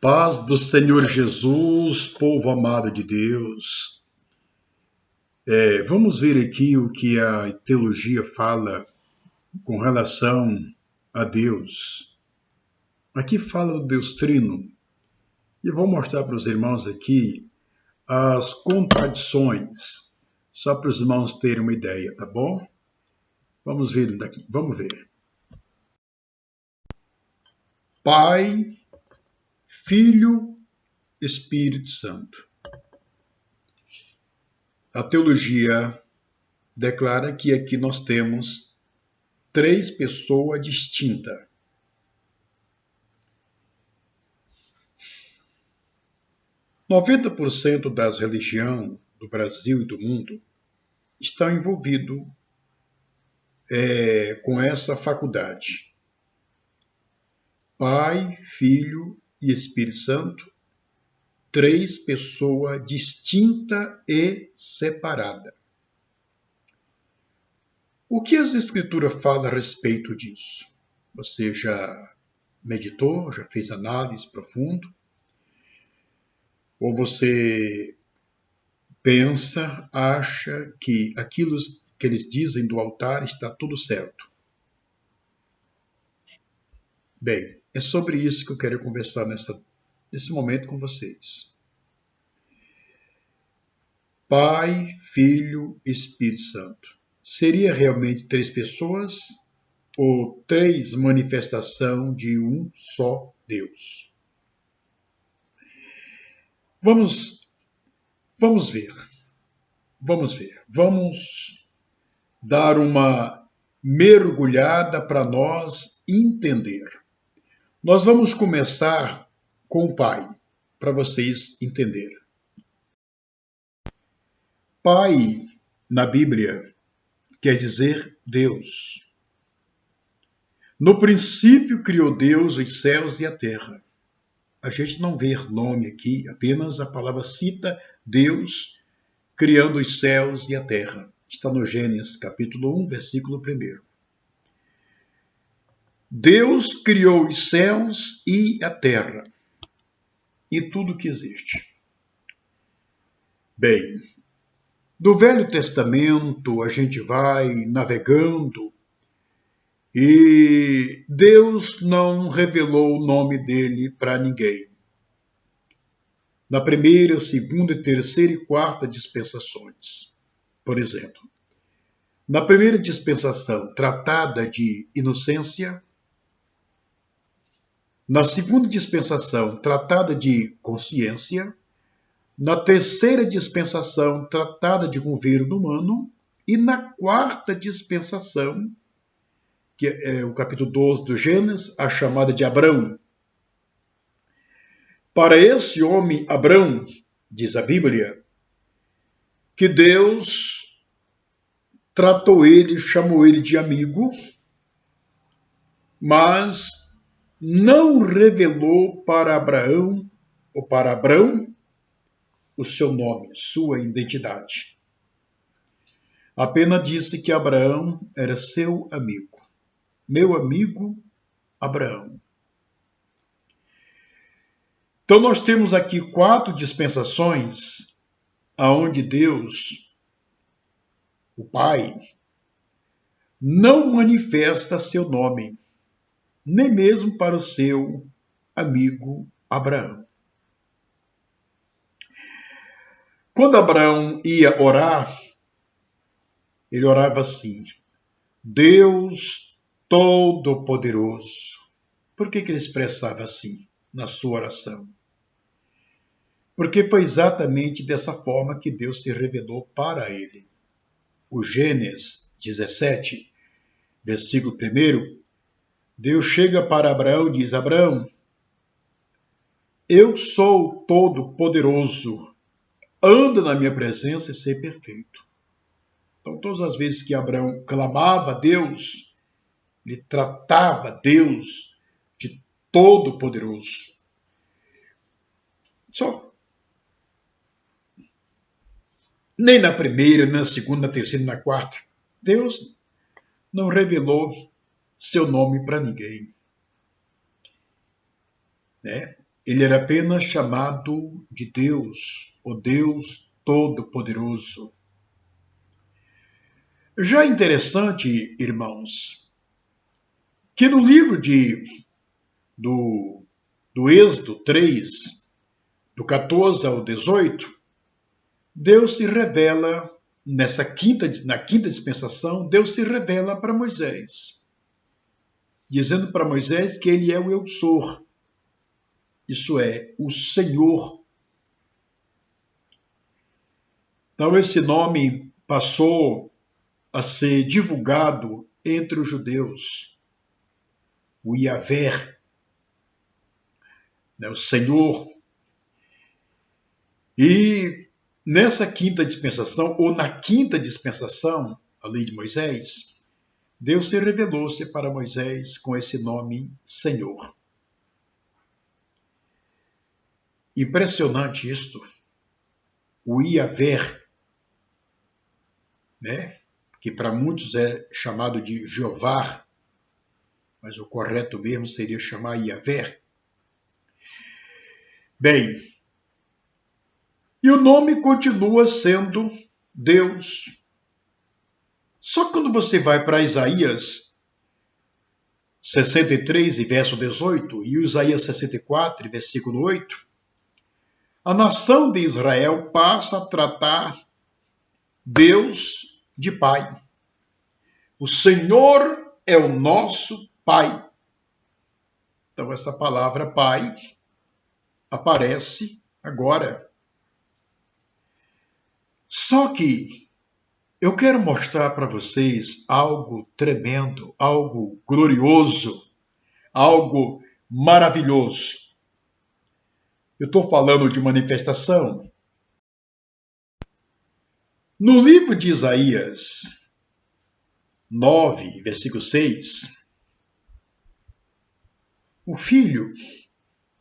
Paz do Senhor Jesus, povo amado de Deus. Vamos ver aqui o que a teologia fala com relação a Deus. Aqui fala do Deus Trino. E vou mostrar para os irmãos aqui as contradições, só para os irmãos terem uma ideia, tá bom? Vamos ver daqui, vamos ver. Pai, Filho, Espírito Santo. A teologia declara que aqui nós temos três pessoas distintas. Noventa por cento das religiões do Brasil e do mundo estão envolvidos com essa faculdade. Pai, Filho e Espírito Santo, três pessoas distintas e separadas. O que as Escrituras falam a respeito disso? Você já meditou, já fez análise profunda? Ou você pensa, acha que aquilo que eles dizem do altar está tudo certo? Bem, é sobre isso que eu quero conversar nesse momento com vocês. Pai, Filho, Espírito Santo. Seria realmente três pessoas ou três manifestações de um só Deus? Vamos ver. Vamos dar uma mergulhada para nós entender. Nós vamos começar com o Pai, para vocês entenderem. Pai, na Bíblia, quer dizer Deus. No princípio criou Deus os céus e a terra. A gente não vê nome aqui, apenas a palavra cita Deus criando os céus e a terra. Está no Gênesis, capítulo 1, versículo 1. Deus criou os céus e a terra e tudo que existe. Bem, do Velho Testamento a gente vai navegando e Deus não revelou o nome dele para ninguém. Na primeira, segunda, terceira e quarta dispensações. Por exemplo, na primeira dispensação tratada de inocência, na segunda dispensação tratada de consciência, na terceira dispensação tratada de governo humano e na quarta dispensação, que é o capítulo 12 do Gênesis, a chamada de Abrão. Para esse homem, Abrão, diz a Bíblia, que Deus tratou ele, chamou ele de amigo, mas não revelou para Abraão, ou para Abrão, o seu nome, sua identidade. Apenas disse que Abraão era seu amigo. Meu amigo Abraão. Então nós temos aqui 4 dispensações aonde Deus, o Pai, não manifesta seu nome, nem mesmo para o seu amigo Abraão. Quando Abraão ia orar, ele orava assim: Deus Todo-Poderoso. Por que ele expressava assim na sua oração? Porque foi exatamente dessa forma que Deus se revelou para ele. O Gênesis 17, versículo 1, Deus chega para Abraão e diz: Abraão, eu sou todo-poderoso, anda na minha presença e ser perfeito. Então, todas as vezes que Abraão clamava a Deus, ele tratava Deus de todo-poderoso. Só. Nem na primeira, nem na segunda, na terceira, na quarta, Deus não revelou seu nome para ninguém. Ele era apenas chamado de Deus, o Deus Todo-Poderoso. Já é interessante, irmãos, que no livro do Êxodo 3, do 14 ao 18, Deus se revela, na quinta dispensação, Deus se revela para Moisés, dizendo para Moisés que ele é o Eu Sou, isso é, o Senhor. Então esse nome passou a ser divulgado entre os judeus, o Yahvé, né, o Senhor. E nessa quinta dispensação, ou na quinta dispensação, a lei de Moisés, Deus se revelou-se para Moisés com esse nome Senhor. Impressionante isto. O Yahvé, né? Que para muitos é chamado de Jeová, mas o correto mesmo seria chamar Yahvé. Bem, e o nome continua sendo Deus. Só que quando você vai para Isaías 63, verso 18, e Isaías 64, versículo 8, a nação de Israel passa a tratar Deus de Pai. O Senhor é o nosso Pai. Então essa palavra Pai aparece agora. Só que eu quero mostrar para vocês algo tremendo, algo glorioso, algo maravilhoso. Eu estou falando de manifestação. No livro de Isaías 9, versículo 6, o Filho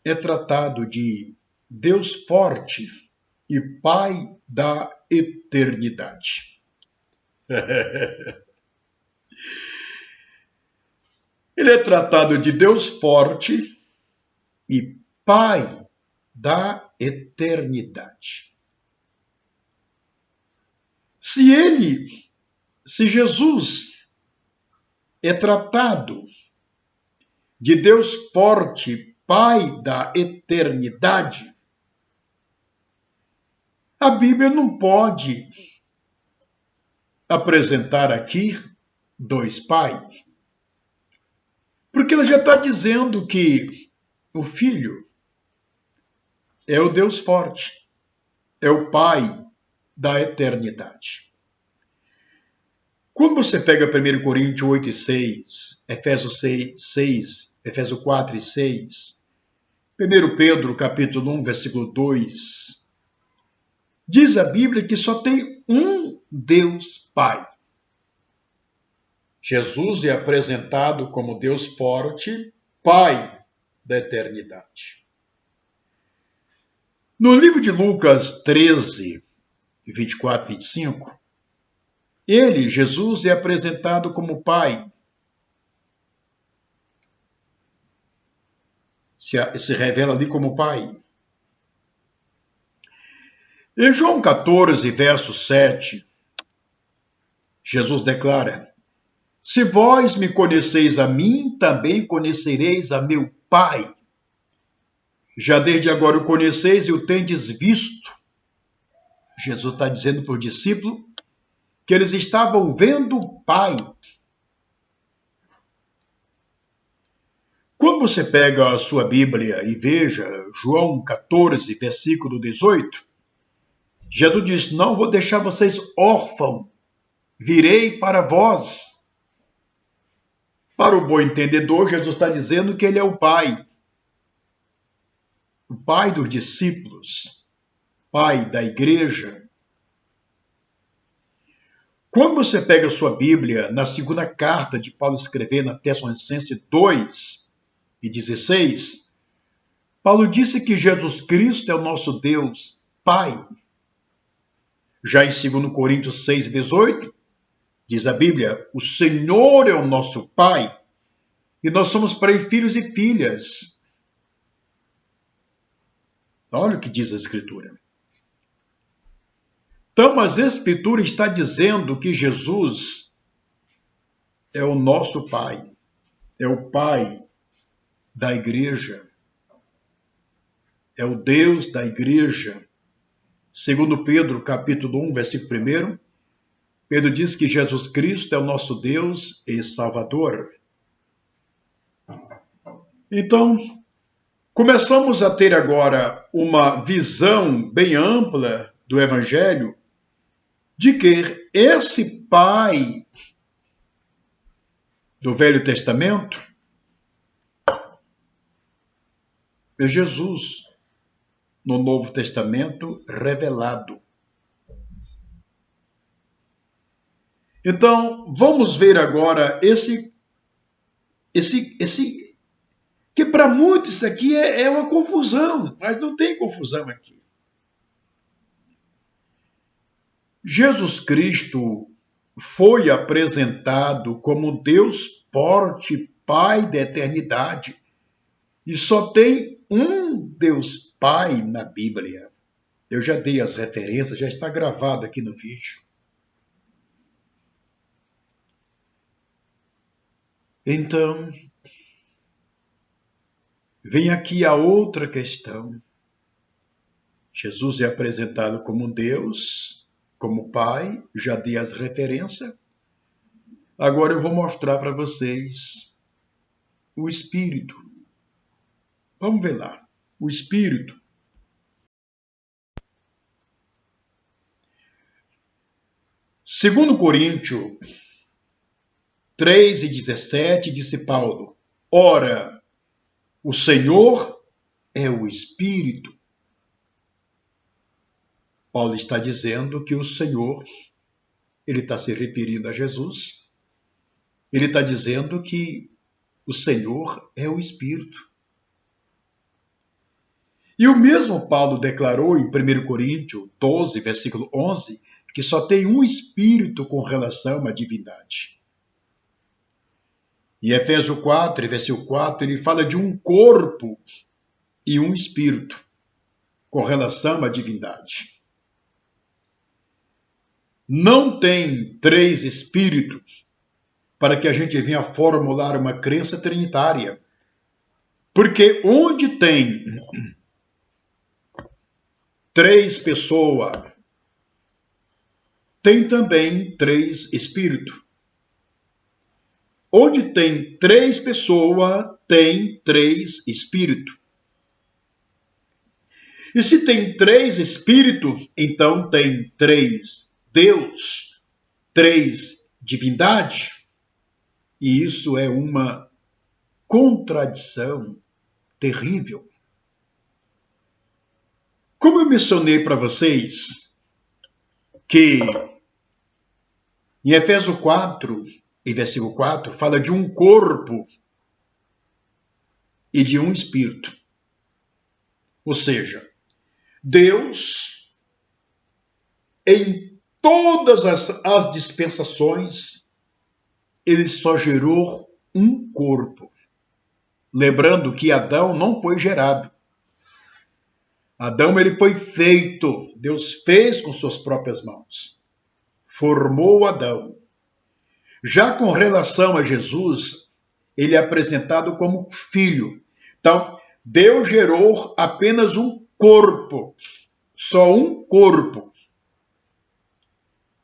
é tratado de Deus forte e Pai da eternidade. Ele é tratado de Deus forte e Pai da eternidade. Se Jesus é tratado de Deus forte, Pai da eternidade, a Bíblia não pode apresentar aqui dois pais, porque ela já está dizendo que o Filho é o Deus forte, é o Pai da eternidade. Quando você pega 1 Coríntios 8 e 6, Efésios 6, Efésios 4 e 6, 1 Pedro capítulo 1, versículo 2, diz a Bíblia que só tem um Deus Pai. Jesus é apresentado como Deus forte, Pai da eternidade. No livro de Lucas 13, 24 e 25, ele, Jesus, é apresentado como Pai. Se revela ali como Pai. Em João 14, verso 7, Jesus declara: se vós me conheceis a mim, também conhecereis a meu Pai. Já desde agora o conheceis e o tendes visto. Jesus está dizendo para o discípulo que eles estavam vendo o Pai. Quando você pega a sua Bíblia e veja João 14, versículo 18, Jesus diz: não vou deixar vocês órfãos, virei para vós. Para o bom entendedor, Jesus está dizendo que ele é o Pai dos discípulos, Pai da igreja. Quando você pega a sua Bíblia, na segunda carta de Paulo escrever na Tessalonicenses 2 e 16, Paulo disse que Jesus Cristo é o nosso Deus Pai. Já em 2 Coríntios 6 e 18, diz a Bíblia: o Senhor é o nosso Pai e nós somos para ele filhos e filhas. Olha o que diz a Escritura. Então, mas a Escritura está dizendo que Jesus é o nosso Pai, é o Pai da igreja, é o Deus da igreja. Segundo Pedro, capítulo 1, versículo 1, Pedro diz que Jesus Cristo é o nosso Deus e Salvador. Então, começamos a ter agora uma visão bem ampla do Evangelho de que esse Pai do Velho Testamento é Jesus no Novo Testamento revelado. Então, vamos ver agora esse que para muitos isso aqui é uma confusão, mas não tem confusão aqui. Jesus Cristo foi apresentado como Deus forte, Pai da eternidade, e só tem um Deus Pai na Bíblia. Eu já dei as referências, já está gravado aqui no vídeo. Então, vem aqui a outra questão. Jesus é apresentado como Deus, como Pai, já dei as referências. Agora eu vou mostrar para vocês o Espírito. Vamos ver lá. O Espírito. Segundo Coríntios 3:17, disse Paulo: ora, o Senhor é o Espírito. Paulo está dizendo que o Senhor, ele está se referindo a Jesus, ele está dizendo que o Senhor é o Espírito. E o mesmo Paulo declarou em 1 Coríntios 12, versículo 11, que só tem um Espírito com relação à divindade. Em Efésios 4, versículo 4, ele fala de um corpo e um Espírito com relação à divindade. Não tem três Espíritos para que a gente venha formular uma crença trinitária. Porque onde tem três pessoas, tem também três Espíritos. Onde tem três pessoas, tem três Espíritos. E se tem três Espíritos, então tem três Deus, três divindade. E isso é uma contradição terrível. Como eu mencionei para vocês que em Efésios 4, em versículo 4, fala de um corpo e de um espírito. Ou seja, Deus, em todas as dispensações, ele só gerou um corpo. Lembrando que Adão não foi gerado. Adão ele foi feito. Deus fez com suas próprias mãos. Formou Adão. Já com relação a Jesus, ele é apresentado como filho. Então, Deus gerou apenas um corpo. Só um corpo.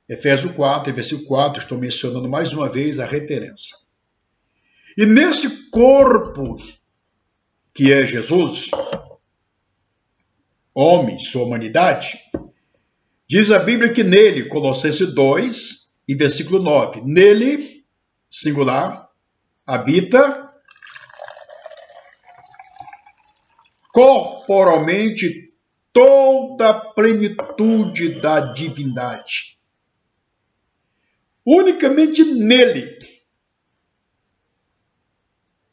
Efésios 4, versículo 4, estou mencionando mais uma vez a referência. E nesse corpo que é Jesus, homem, sua humanidade, diz a Bíblia que nele, Colossenses 2, e versículo 9, nele, singular, habita corporalmente toda a plenitude da divindade. Unicamente nele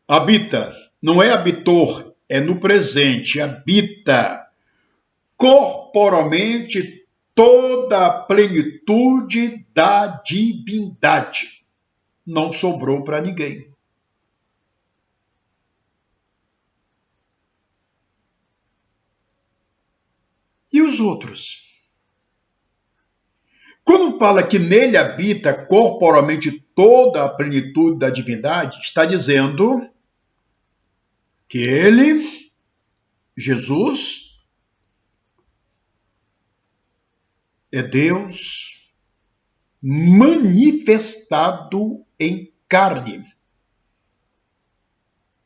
habita, não é habitor, é no presente, habita corporalmente toda a plenitude da divindade. Não sobrou para ninguém. os outros. Quando fala que nele habita corporalmente toda a plenitude da divindade, está dizendo que ele, Jesus, é Deus manifestado em carne.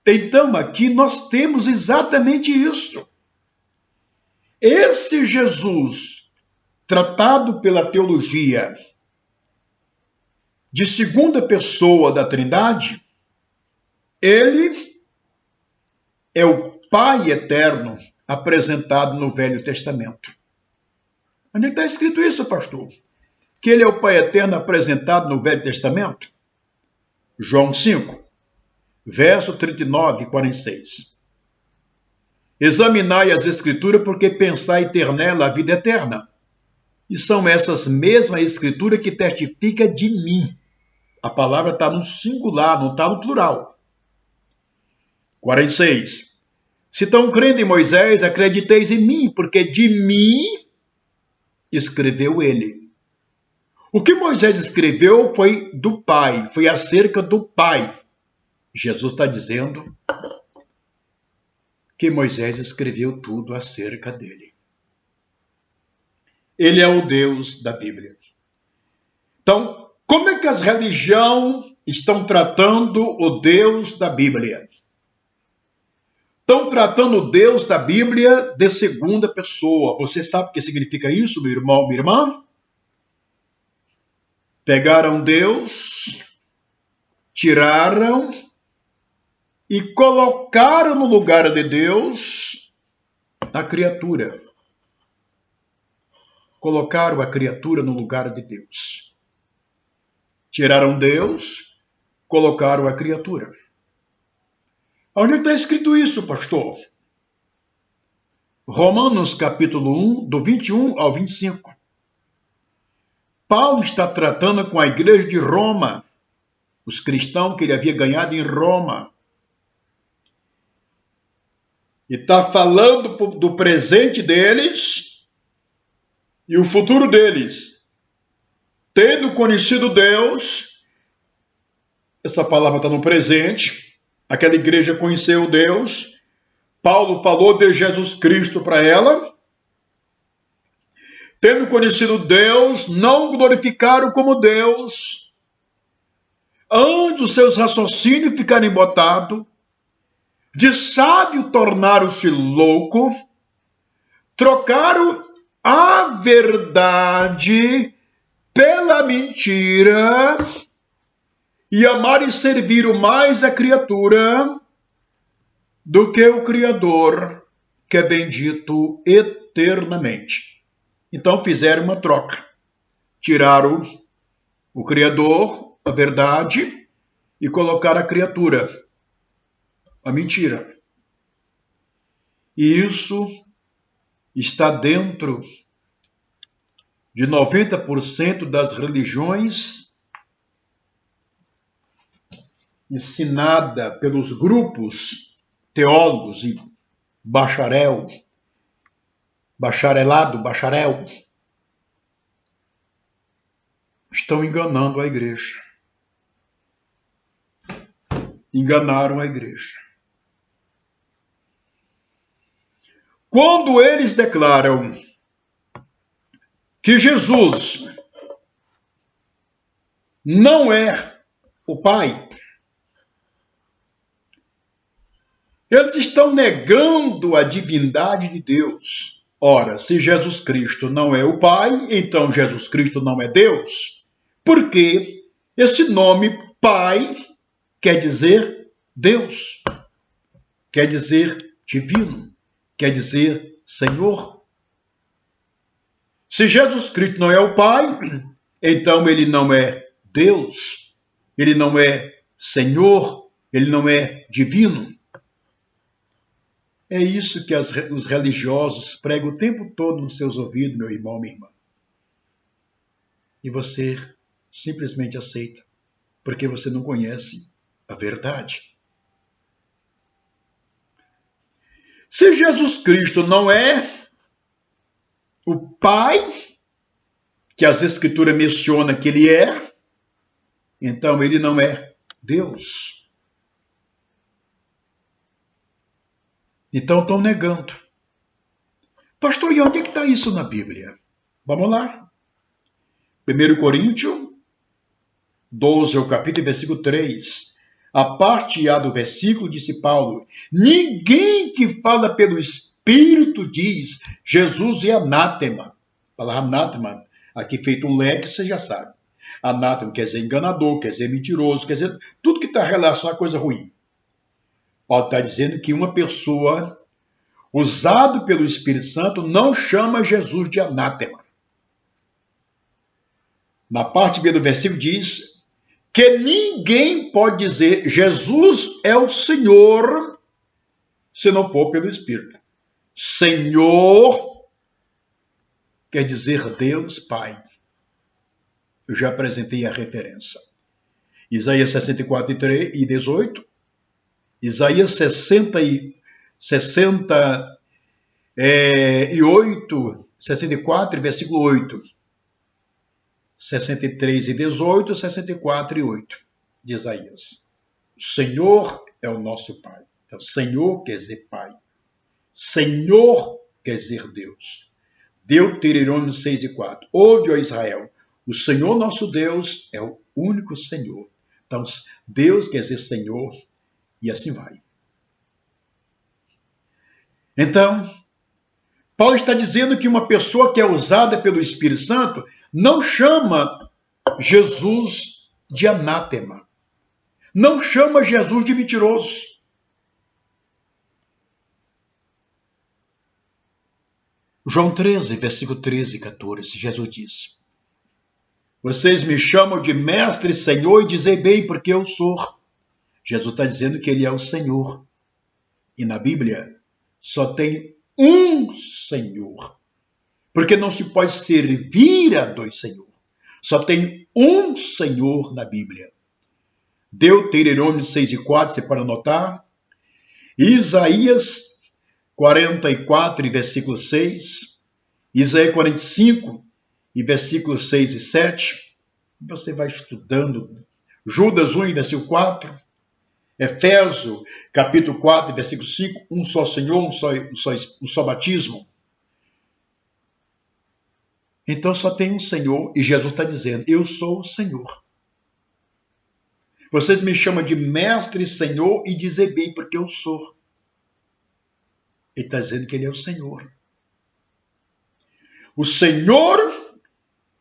Então, aqui nós temos exatamente isso. Esse Jesus, tratado pela teologia de segunda pessoa da Trindade, ele é o Pai eterno apresentado no Velho Testamento. Onde está escrito isso, pastor? Que ele é o Pai eterno apresentado no Velho Testamento? João 5, verso 39 e 46. Examinai as Escrituras, porque pensai ter nela a vida eterna. E são essas mesmas Escrituras que testificam de mim. A palavra está no singular, não está no plural. 46. Se estão crendo em Moisés, acrediteis em mim, porque de mim escreveu ele. O que Moisés escreveu foi do Pai, foi acerca do Pai. Jesus está dizendo que Moisés escreveu tudo acerca dele. Ele é o Deus da Bíblia. Então, como é que as religiões estão tratando o Deus da Bíblia? Estão tratando o Deus da Bíblia de segunda pessoa. Você sabe o que significa isso, meu irmão, minha irmã? Pegaram Deus, tiraram e colocaram no lugar de Deus a criatura. Colocaram a criatura no lugar de Deus. Tiraram Deus, colocaram a criatura. Onde está escrito isso, pastor? Romanos capítulo 1, do 21 ao 25. Paulo está tratando com a igreja de Roma, os cristãos que ele havia ganhado em Roma. E está falando do presente deles e o futuro deles. Tendo conhecido Deus, essa palavra está no presente, aquela igreja conheceu Deus, Paulo falou de Jesus Cristo para ela. Tendo conhecido Deus, não glorificaram como Deus. Antes os seus raciocínios ficaram embotados, de sábio tornaram-se louco, trocaram a verdade pela mentira e amaram e serviram mais a criatura do que o Criador, que é bendito eternamente. Então fizeram uma troca. Tiraram o Criador, a verdade, e colocaram a criatura, a mentira. E isso está dentro de 90% das religiões ensinada pelos grupos teólogos e bacharel, estão enganando a igreja. Enganaram a igreja. Quando eles declaram que Jesus não é o Pai, eles estão negando a divindade de Deus. Ora, se Jesus Cristo não é o Pai, então Jesus Cristo não é Deus. Porque esse nome Pai quer dizer Deus, quer dizer divino, quer dizer Senhor. Se Jesus Cristo não é o Pai, então ele não é Deus, ele não é Senhor, ele não é divino. É isso que os religiosos pregam o tempo todo nos seus ouvidos, meu irmão, minha irmã. E você simplesmente aceita, porque você não conhece a verdade. Se Jesus Cristo não é Pai, que as Escrituras mencionam que ele é, então ele não é Deus. Então estão negando. Pastor, e onde é que está isso na Bíblia? Vamos lá. 1 Coríntios 12, o capítulo, versículo 3. A parte A do versículo, disse Paulo: ninguém que fala pelo Espírito diz Jesus é anátema. A palavra anátema, aqui feito um leque, você já sabe. Anátema quer dizer enganador, quer dizer mentiroso, quer dizer tudo que está relacionado a coisa ruim. Paulo está dizendo que uma pessoa usada pelo Espírito Santo não chama Jesus de anátema. Na parte B do versículo diz que ninguém pode dizer Jesus é o Senhor se não for pelo Espírito. Senhor quer dizer Deus Pai. Eu já apresentei a referência. Isaías 64, 3 e 18. Isaías 68, 64, versículo 8. 63 e 18, 64 e 8 de Isaías. O Senhor é o nosso Pai. Então, Senhor quer dizer Pai. Senhor quer dizer Deus. Deuteronômio 6 e 4. Ouve, ó Israel, o Senhor nosso Deus é o único Senhor. Então, Deus quer dizer Senhor e assim vai. Então, Paulo está dizendo que uma pessoa que é usada pelo Espírito Santo não chama Jesus de anátema. Não chama Jesus de mentiroso. João 13, versículo 13 e 14, Jesus diz: vocês me chamam de mestre, Senhor, e dizem bem, porque eu sou. Jesus está dizendo que ele é o Senhor. E na Bíblia só tem um Senhor. Porque não se pode servir a dois senhores. Só tem um Senhor na Bíblia. Deuteronômio 6 e 4, você pode anotar. Isaías 44, versículo 6. Isaías 45, versículo 6 e 7. Você vai estudando. Judas 1, versículo 4. Efésios, capítulo 4, versículo 5. Um só Senhor, um só batismo. Então só tem um Senhor e Jesus está dizendo, eu sou o Senhor. Vocês me chamam de mestre, Senhor e dizem bem, porque eu sou. Ele está dizendo que ele é o Senhor. O Senhor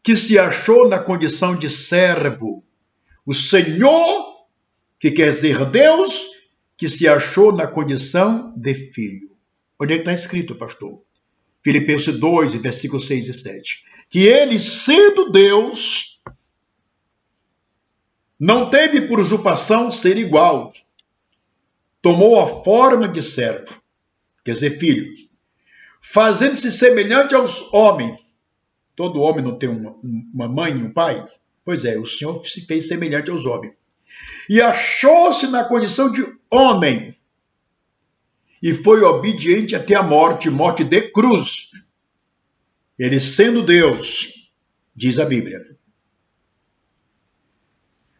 que se achou na condição de servo. O Senhor que quer dizer Deus que se achou na condição de filho. Onde é que está escrito, pastor? Filipenses 2, versículos 6 e 7. Que ele, sendo Deus, não teve por usurpação ser igual. Tomou a forma de servo, quer dizer, filho, fazendo-se semelhante aos homens. Todo homem não tem uma mãe e um pai? Pois é, o Senhor se fez semelhante aos homens. E achou-se na condição de homem. E foi obediente até a morte de cruz. Ele sendo Deus, diz a Bíblia.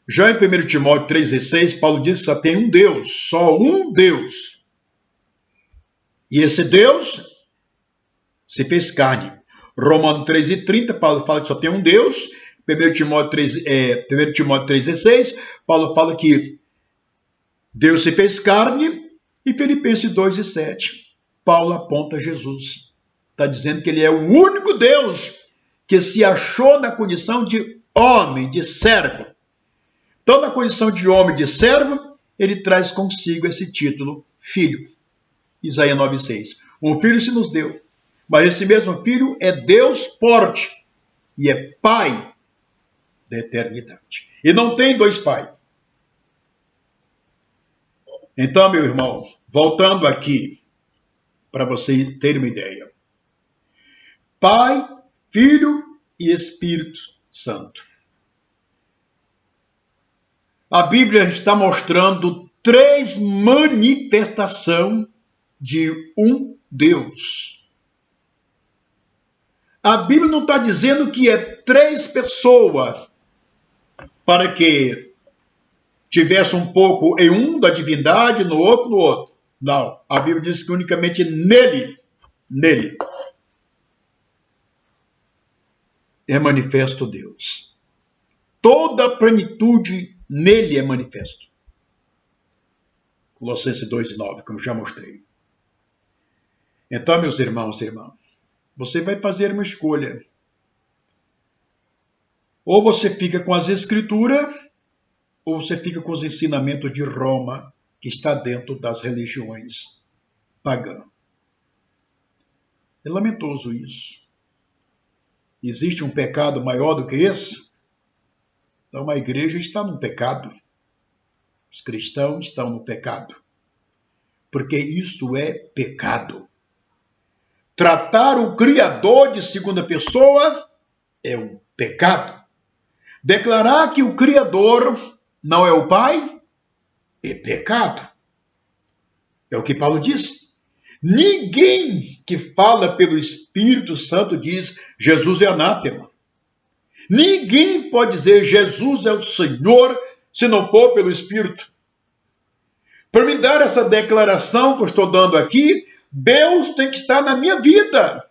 Já em 1 Timóteo 3,6, Paulo diz que só tem um Deus, só um Deus. E esse Deus se fez carne. Romanos 3,30, Paulo fala que só tem um Deus. 1 Timóteo 3,16, Paulo fala que Deus se fez carne. E Filipenses 2,7, Paulo aponta Jesus. Está dizendo que ele é o único Deus que se achou na condição de homem, de servo. Então, na condição de homem, de servo, ele traz consigo esse título, filho. Isaías 9,6. Um filho se nos deu, mas esse mesmo filho é Deus forte e é pai da eternidade. E não tem dois pais. Então, meu irmão, voltando aqui, para você ter uma ideia. Pai, Filho e Espírito Santo. A Bíblia está mostrando 3 manifestações de um Deus. A Bíblia não está dizendo que é 3 pessoas para que tivesse um pouco em um da divindade, no outro, no outro. Não, a Bíblia diz que unicamente nele é manifesto Deus. Toda a plenitude nele é manifesto. Colossenses 2:9, como já mostrei. Então, meus irmãos e irmãs, você vai fazer uma escolha. Ou você fica com as Escrituras, ou você fica com os ensinamentos de Roma, que está dentro das religiões pagãs. É lamentoso isso. Existe um pecado maior do que esse? Então a igreja está no pecado. Os cristãos estão no pecado. Porque isso é pecado. Tratar o Criador de segunda pessoa é um pecado. Declarar que o Criador não é o Pai é pecado. É o que Paulo diz. Ninguém que fala pelo Espírito Santo diz Jesus é anátema. Ninguém pode dizer Jesus é o Senhor se não for pelo Espírito. Para me dar essa declaração que eu estou dando aqui, Deus tem que estar na minha vida.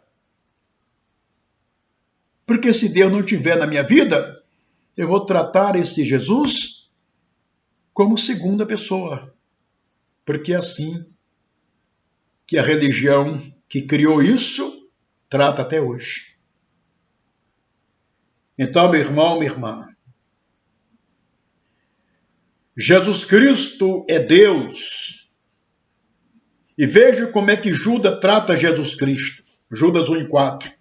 Porque se Deus não estiver na minha vida, eu vou tratar esse Jesus como segunda pessoa. Porque é assim que a religião que criou isso trata até hoje. Então, meu irmão, minha irmã, Jesus Cristo é Deus. E veja como é que Judas trata Jesus Cristo. Judas 1:4.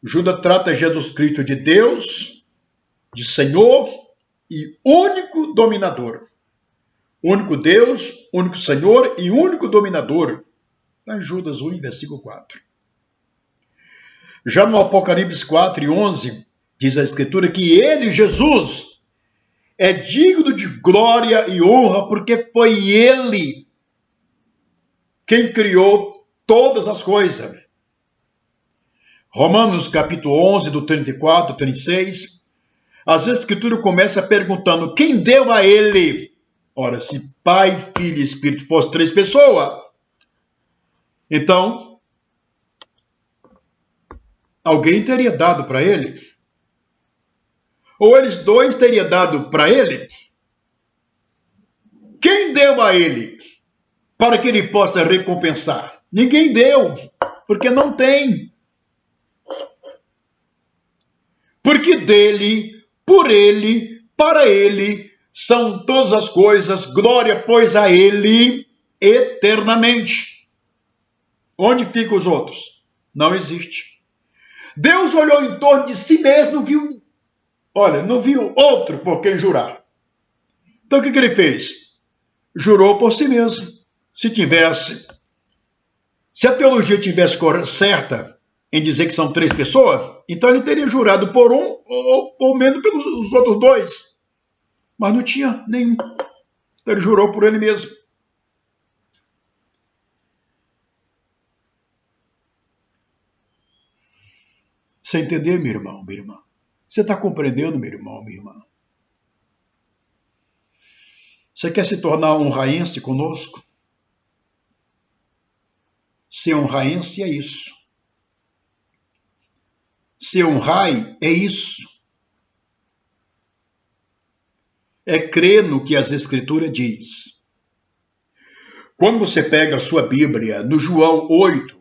Judas trata Jesus Cristo de Deus, de Senhor e único dominador. Único Deus, único Senhor e único dominador. Está em Judas 1, versículo 4. Já no Apocalipse 4:11, diz a Escritura que ele, Jesus, é digno de glória e honra, porque foi ele quem criou todas as coisas. Romanos capítulo 11, do 34, 36, as Escrituras começam perguntando quem deu a ele. Ora, se Pai, Filho e Espírito fossem 3 pessoas, então alguém teria dado para ele? Ou eles 2 teriam dado para ele? Quem deu a ele para que ele possa recompensar? Ninguém deu, porque não tem. Porque dele, por ele, para ele, são todas as coisas, glória, pois a ele eternamente. Onde ficam os outros? Não existe. Deus olhou em torno de si mesmo, não viu outro por quem jurar. Então o que ele fez? Jurou por si mesmo. Se a teologia tivesse certa em dizer que são 3 pessoas, então ele teria jurado por um ou menos pelos outros 2. Mas não tinha nenhum. Então ele jurou por ele mesmo. Você entendeu, meu irmão, minha irmã? Você está compreendendo, meu irmão, minha irmã? Você quer se tornar um raense conosco? Ser um raense é isso. Ser um rai é isso. É crer no que as Escrituras diz. Quando você pega a sua Bíblia, no João 8,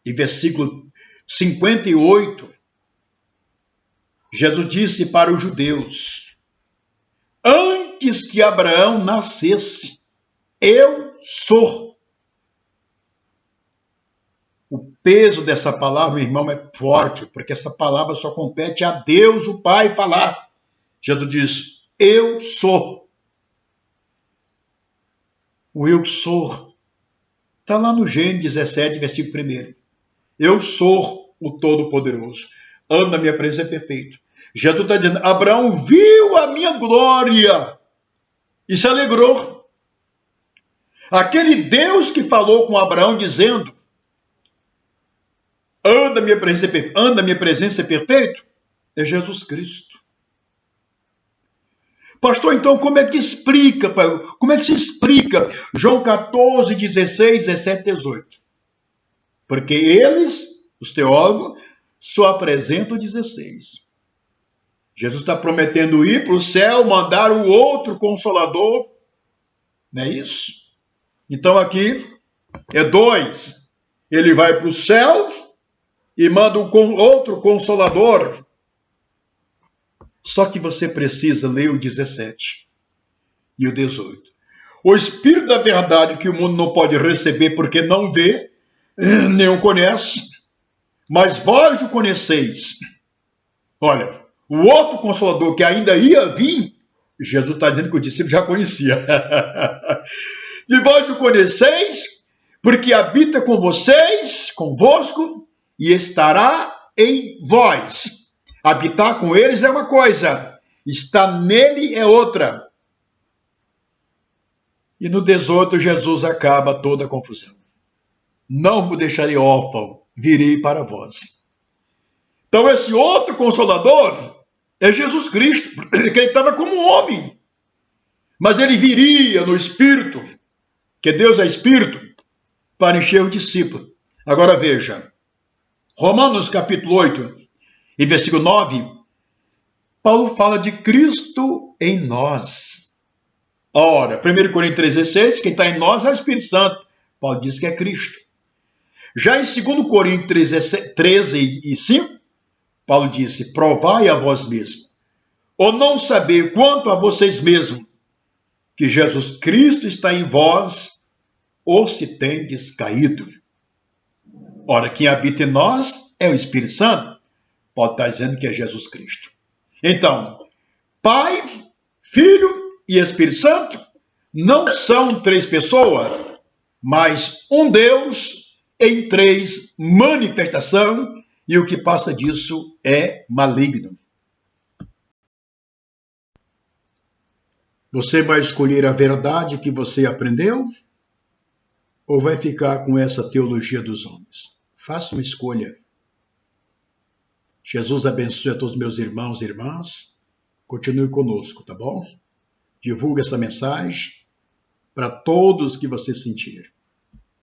e versículo 58, Jesus disse para os judeus, antes que Abraão nascesse, eu sou. O peso dessa palavra, meu irmão, é forte, porque essa palavra só compete a Deus, o Pai, falar. Jesus diz, eu sou. O eu sou. Está lá no Gênesis 17, versículo 1. Eu sou o Todo-Poderoso. Ando na minha presença é perfeito. Jesus está dizendo, Abraão viu a minha glória e se alegrou. Aquele Deus que falou com Abraão dizendo, anda a minha presença é perfeito? É Jesus Cristo. Pastor, então como é que explica, como é que se explica João 14, 16, 17, 18? Porque eles, os teólogos, só apresentam 16. Jesus está prometendo ir para o céu, mandar o outro Consolador, não é isso? Então aqui é 2. Ele vai para o céu e manda outro Consolador. Só que você precisa ler o 17 e o 18. O Espírito da verdade que o mundo não pode receber porque não vê, nem o conhece, mas vós o conheceis. Olha, o outro Consolador que ainda ia vir, Jesus está dizendo que o discípulo já conhecia. De vós o conheceis, porque habita com vocês, convosco, e estará em vós. Habitar com eles é uma coisa, estar nele é outra. E no 18, Jesus acaba toda a confusão. Não vos deixarei órfão, virei para vós. Então esse outro Consolador é Jesus Cristo, porque ele estava como homem. Mas ele viria no Espírito, que Deus é Espírito, para encher o discípulo. Agora veja, Romanos capítulo 8 e versículo 9, Paulo fala de Cristo em nós. Ora, 1 Coríntios 3,16, quem está em nós é o Espírito Santo. Paulo diz que é Cristo. Já em 2 Coríntios 13 e 5, Paulo disse, provai a vós mesmos, ou não saber quanto a vocês mesmos, que Jesus Cristo está em vós, ou se tendes caído. Ora, quem habita em nós é o Espírito Santo. Paulo está dizendo que é Jesus Cristo. Então, Pai, Filho e Espírito Santo não são 3 pessoas, mas um Deus em 3 manifestações, e o que passa disso é maligno. Você vai escolher a verdade que você aprendeu ou vai ficar com essa teologia dos homens? Faça uma escolha. Jesus abençoe a todos os meus irmãos e irmãs. Continue conosco, tá bom? Divulgue essa mensagem para todos que você sentir.